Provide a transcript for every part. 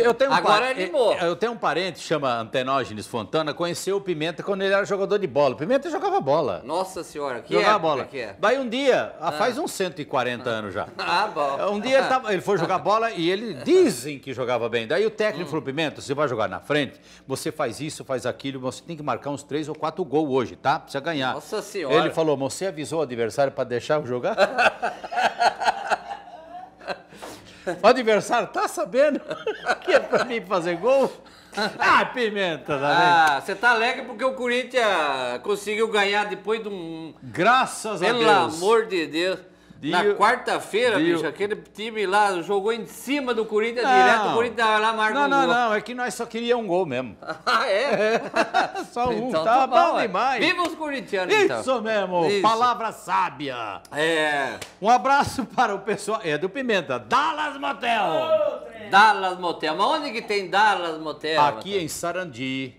Eu tenho Agora animou. Eu tenho um parente que chama Antenógenes Fontana, conheceu o Pimenta quando ele era jogador de bola. O Pimenta jogava bola. Nossa senhora, que Jogava época bola. que é? Daí um dia, faz uns 140 anos já. Ah, bom. Um dia ele foi jogar bola e ele dizem que jogava bem. Daí o técnico falou, Pimenta, você vai jogar na frente, você faz isso, faz aquilo, você tem que marcar uns 3 ou 4 gols hoje, tá? Precisa ganhar. Nossa senhora. Ele falou, você avisou o adversário para deixar eu jogar? O adversário tá sabendo que é pra mim fazer gol? Ah, Pimenta, tá Você tá alegre porque o Corinthians conseguiu ganhar depois de um... Graças a Deus. Pelo amor de Deus. Na quarta-feira, bicho, aquele time lá jogou em cima do Corinthians direto, o Corinthians tava lá, marcou um gol. Não, é que nós só queríamos um gol mesmo. Ah, é? Só um, Então, tá bom ué. demais. Viva os corintianos, então. Isso mesmo, Isso. palavra sábia. É. Um abraço para o pessoal, é do Pimenta, Dallas Motel. Dallas Motel. Mas onde que tem Dallas Motel? Aqui em Sarandi,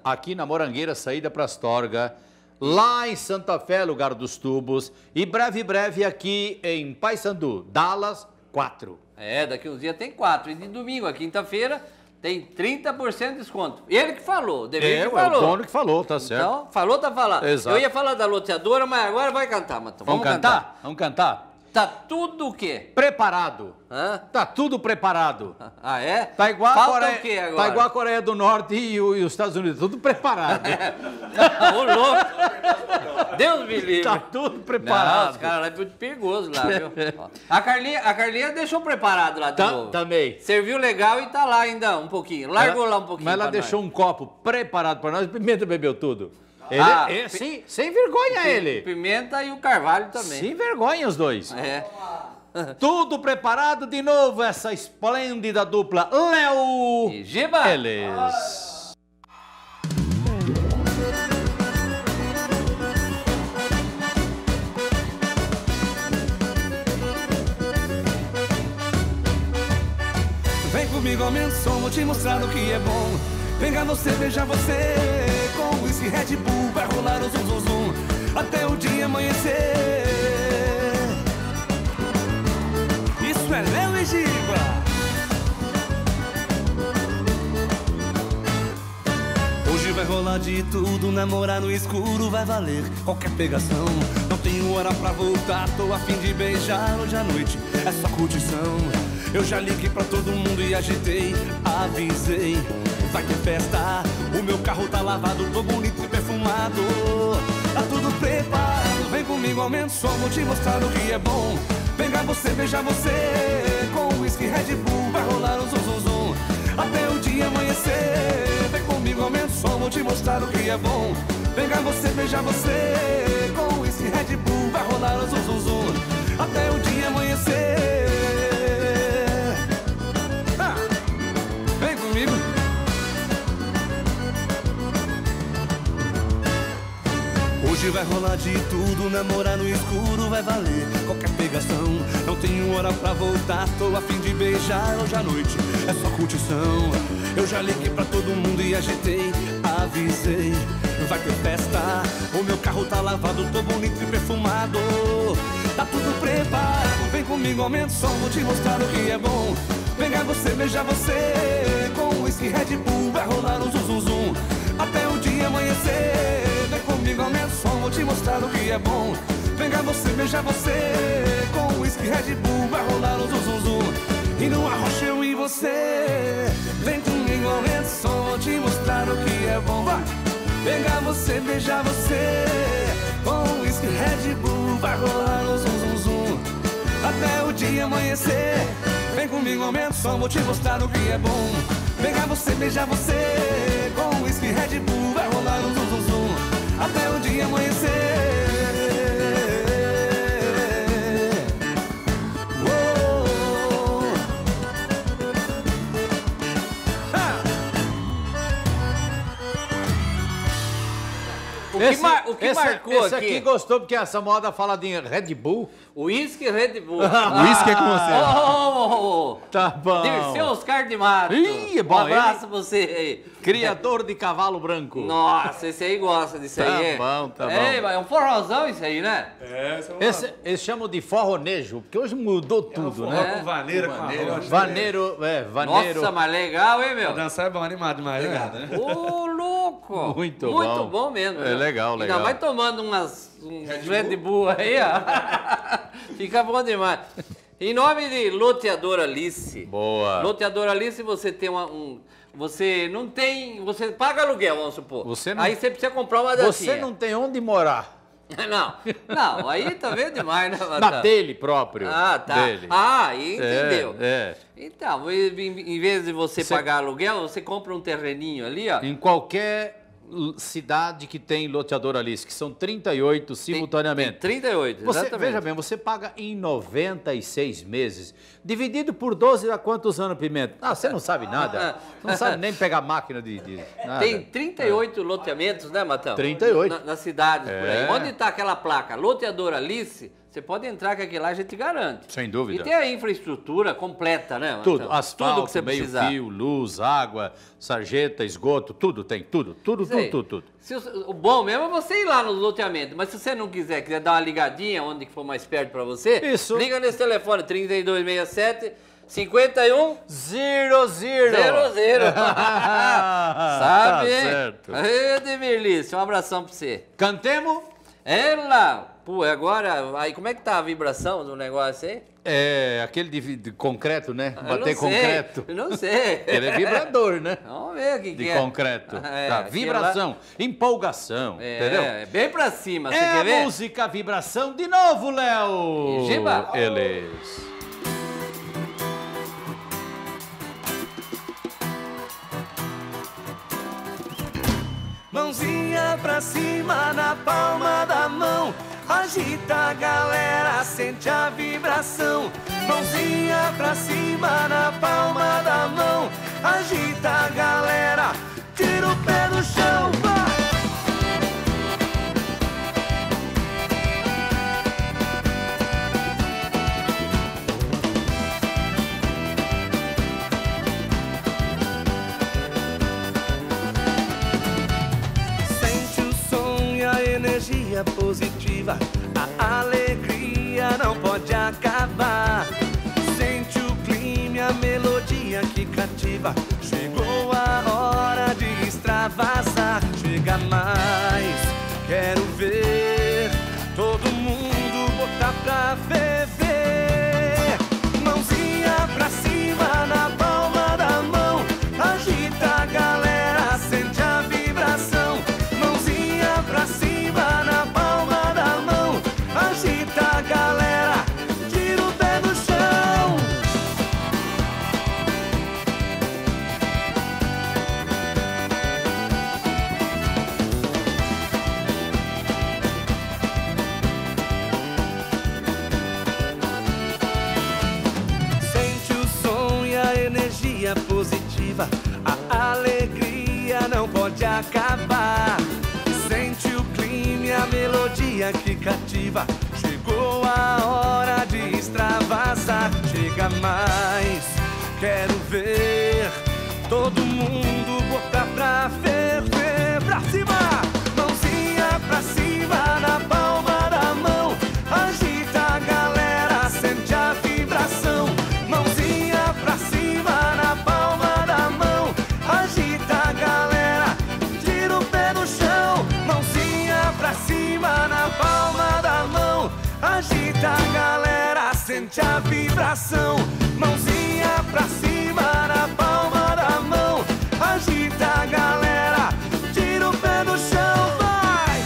aqui na Morangueira, saída para Astorga. Lá em Santa Fé, lugar dos tubos. E breve aqui em Paysandu, Dallas 4. É, daqui uns dias tem 4. E de domingo, a quinta-feira, tem 30% de desconto. Ele que falou, o Demir que falou. O dono que falou, tá certo. Então, falou, tá falando. Exato. Eu ia falar da loteadora, mas agora vai cantar, Matão. Vamos cantar? Vamos cantar? Tá tudo o quê? Preparado. Hã? Tá tudo preparado. Ah, é? Tá igual Falta a Coreia, o quê agora? Tá igual a Coreia do Norte e os Estados Unidos, tudo preparado. Ô, louco! Deus me livre. Tá tudo Não, preparado. os caras lá é muito perigoso lá, viu? Ó, a Carlinha deixou preparado lá de novo. Também. Serviu legal e tá lá ainda um pouquinho. Largou lá um pouquinho. Mas ela pra deixou nós. um copo preparado pra nós e Pimenta bebeu tudo. Sem vergonha ele. Pimenta e o Carvalho também. Sem vergonha os dois. É. Tudo preparado de novo, essa esplêndida dupla Léo E Giba. Eles. Vem comigo, aumenta o som, vou te mostrar o que é bom. Venha você, veja você. Com o whisky Red Bull vai rolar o zum zum zum até o dia amanhecer. Isso é Léo e Giba. Hoje vai rolar de tudo, namorar no escuro vai valer qualquer pegação. Não tenho hora pra voltar, tô a fim de beijar hoje à noite, é só curtição. Eu já liguei pra todo mundo e agitei, avisei. Vai ter festa, o meu carro tá lavado, tô bonito e perfumado. Tá tudo preparado, vem comigo, aumenta o som, vou te mostrar o que é bom. Venha você, veja você, com o whisky Red Bull vai rolar um zum zum zum até o dia amanhecer. Vem comigo, aumenta o som, vou te mostrar o que é bom. Venha você, veja você, com o whisky Red Bull vai rolar um zum zum zum até o dia amanhecer. Vem comigo. Hoje vai rolar de tudo, namorar no escuro vai valer qualquer pegação. Não tenho hora pra voltar, tô a fim de beijar hoje à noite, é só curtição. Eu já liguei pra todo mundo e agitei, avisei. Vai ter festa, o meu carro tá lavado, tô bonito e perfumado. Tá tudo preparado, vem comigo, aumenta o som, vou te mostrar o que é bom. Venha você, veja você, com o whisky Red Bull vai rolar um zum zum zum até o dia amanhecer. Vem comigo, aumenta o som, vou te mostrar o que é bom. Venha você, veja você, com o whisky Red Bull vai rolar um zum zum zum e no arrocha eu e você. Vem comigo, aumenta o som, vou te mostrar o que é bom. Vai! Venha você, veja você, com o whisky Red Bull vai rolar um zum zum zum até o dia amanhecer. Vem comigo, aumenta o som, vou te mostrar o que é bom. Venha você, veja você, com o whisky Red Bull vai rolar um zum zum zum até o dia amanhecer. O que marcou esse aqui gostou porque essa moda fala de Red Bull. Whisky Red Bull. Whisky é com você. Tá bom. Dirceu Oscar de Mato. Ih, é bom, um abraço pra você aí. Criador de cavalo branco. Nossa, esse aí gosta disso aí, hein? Tá bom. É um forrozão isso aí, né? Eles chamam de forronejo, porque hoje mudou tudo, né? Com vaneira, com arroz. Vaneiro. Nossa, mas legal, hein, meu? Dançar é bom, animado demais, né? Ô, louco! Muito Muito bom mesmo. É legal. Ainda vai tomando uns Red Bull aí, ó. Fica bom demais. Em nome de Loteadora Alice. Boa. Loteadora Alice, você tem você não tem... Você paga aluguel, vamos supor. Aí você precisa comprar uma datinha. Você não tem onde morar. Não, aí tá vendo demais, né, Matão? Na dele próprio. Ah, tá. Dele. Aí entendeu. É. Então, em vez de você pagar aluguel, você compra um terreninho ali, ó. Em qualquer cidade que tem loteadora Alice, que são 38 simultaneamente. Tem 38, exatamente. Veja bem, você paga em 96 meses. Dividido por 12 dá quantos anos, Pimenta? Ah, você não sabe nada. Você não sabe nem pegar máquina de nada. Tem 38 loteamentos, né, Matão? 38. Nas cidades por aí. Onde está aquela placa Loteadora Alice, você pode entrar que aquilo lá a gente garante. Sem dúvida. E tem a infraestrutura completa, né, Matão? Tudo, asfalto, tudo que você precisar. meio-fio, luz, água, sarjeta, esgoto, tudo tem, tudo. O bom mesmo é você ir lá nos loteamentos, mas se você não quiser dar uma ligadinha onde for mais perto para você, liga nesse telefone 3267 51 00. Sabe? Tá certo. Edmir Lice, um abração para você. Cantemos? Ela! Pô, agora, aí como é que tá a vibração do negócio aí? É, aquele de concreto, né? Eu Bater concreto. Eu não sei. Ele é vibrador, né? Vamos ver o que De é. concreto. É, Tá, vibração, empolgação, entendeu? É, bem pra cima, você É quer a ver? música vibração de novo, Léo! Giba. Eles. Mãozinha pra cima na palma da mão, agita a galera, sente a vibração. Mãozinha pra cima na palma da mão, agita a galera, tira o pé do chão, vai! Energia positiva, a alegria não pode acabar. Sente o clima, a melodia que cativa. Chegou a hora de extravasar. Chega mais, quero ver todo mundo botar pra ferver. Mãozinha pra cima na palma da mão, agita a galera, sente a vibração. Mãozinha pra cima na palma da mão, agita a galera, tira o pé do chão. Sente o som e a energia positiva, a alegria não pode acabar. Sente o clima e a melodia que cativa. Chegou a hora de extravasar. Chega mais, quero ver todo mundo botar pra ferver. Pra cima, mãozinha pra cima na palma da mão, agita a galera, sente a vibração. Mãozinha pra cima na palma da mão, agita a galera, tira o pé do chão. Mãozinha pra cima na palma da mão, agita a galera, sente a vibração. Mãozinha pra cima na palma da mão, agita a galera, tira o pé do chão, vai!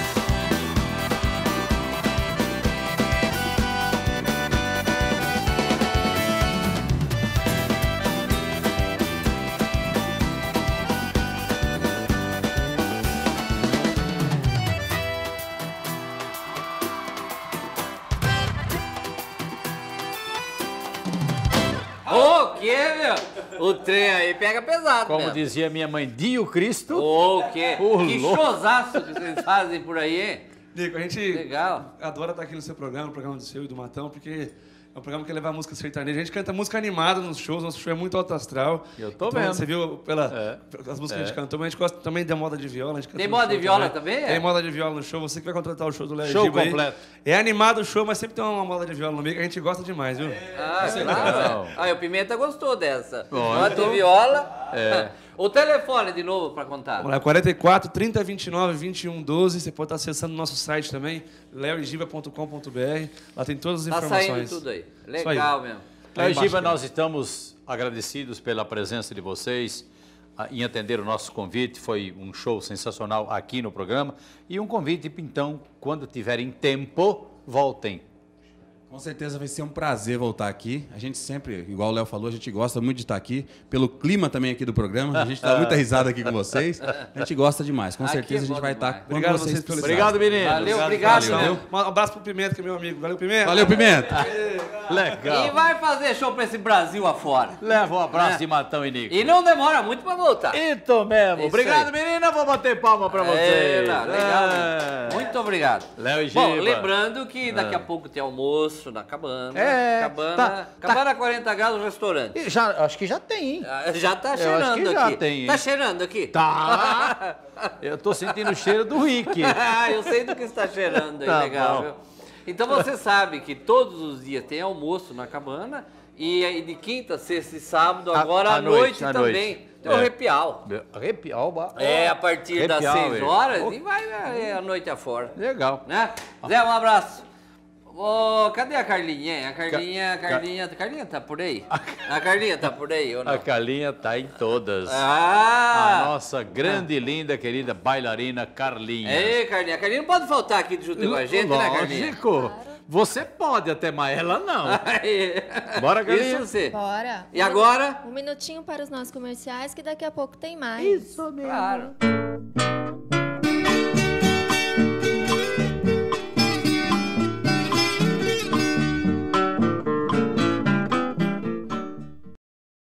O trem aí pega pesado, Como mesmo. dizia minha mãe, Dio Cristo. Ô, que showzaço que vocês fazem por aí, hein? Nico, a gente Legal. adora estar aqui no seu programa, no programa do seu e do Matão, porque é um programa que quer levar música sertaneja. A gente canta música animada nos shows, nosso show é muito alto astral. Eu tô então, vendo. Você viu pelas músicas que a gente cantou, mas a gente gosta também da moda de viola. A gente canta Tem no moda show de viola também? Tem moda de viola no show. Você que vai contratar o show do Léo Show Giba aí. completo. É animado o show, mas sempre tem uma moda de viola no meio que a gente gosta demais, viu? Ah, legal. claro. O Pimenta gostou dessa. Bom, Moda então- de viola. O telefone de novo para contar. Vamos lá, 44 30 29 21 12. Você pode estar acessando o nosso site também, leogiba.com.br. Lá tem todas as Tá informações. saindo tudo aí. Legal mesmo. Léo Giba, nós estamos agradecidos pela presença de vocês em atender o nosso convite. Foi um show sensacional aqui no programa. E um convite, então, quando tiverem tempo, voltem. Com certeza vai ser um prazer voltar aqui. A gente sempre, igual o Léo falou, a gente gosta muito de estar aqui. Pelo clima também aqui do programa. A gente dá muita risada aqui com vocês. A gente gosta demais. Com Aqui certeza é a gente bom vai demais. estar quando Obrigado vocês vocês pelo precisarem. Obrigado, menino. Valeu, obrigado. Valeu. Mesmo. Um abraço pro Pimenta, que é meu amigo. Valeu, Pimenta. Valeu, Pimenta. Legal. E vai fazer show pra esse Brasil afora. Leva um abraço de Matão e Nico. E não demora muito pra voltar. Isso mesmo. Isso Obrigado, aí. menina. Vou bater palma pra vocês. Legal. Mesmo. Muito obrigado. Léo Giba. Bom, lembrando que daqui a pouco tem almoço na Cabana. Tá. Cabana 40 graus no restaurante. E acho que já tem, hein? Já tá Eu acho cheirando que já aqui. tem, hein? Tá cheirando aqui? Tá. Eu tô sentindo o cheiro do Rick. Eu sei do que está cheirando aí, Tá legal, bom. viu? Então você sabe que todos os dias tem almoço na Cabana e aí de quinta, sexta e sábado, agora à noite também. Tem o arrepial. Arrepial. A partir das Arrepial, 6 é. horas e vai a noite afora. Legal. Né? Zé, um abraço. Ô, cadê a Carlinha, hein? A Carlinha tá por aí? A Carlinha tá por aí ou não? A Carlinha tá em todas. Ah! A nossa grande, linda, querida bailarina Carlinha. Ei, Carlinha. A Carlinha não pode faltar aqui junto com a gente, né, Carlinha? Lógico. Você pode até, mas ela não. Aí. Bora, Carlinha. Isso você. Bora. E agora? Um minutinho para os nossos comerciais, que daqui a pouco tem mais. Isso mesmo. Claro.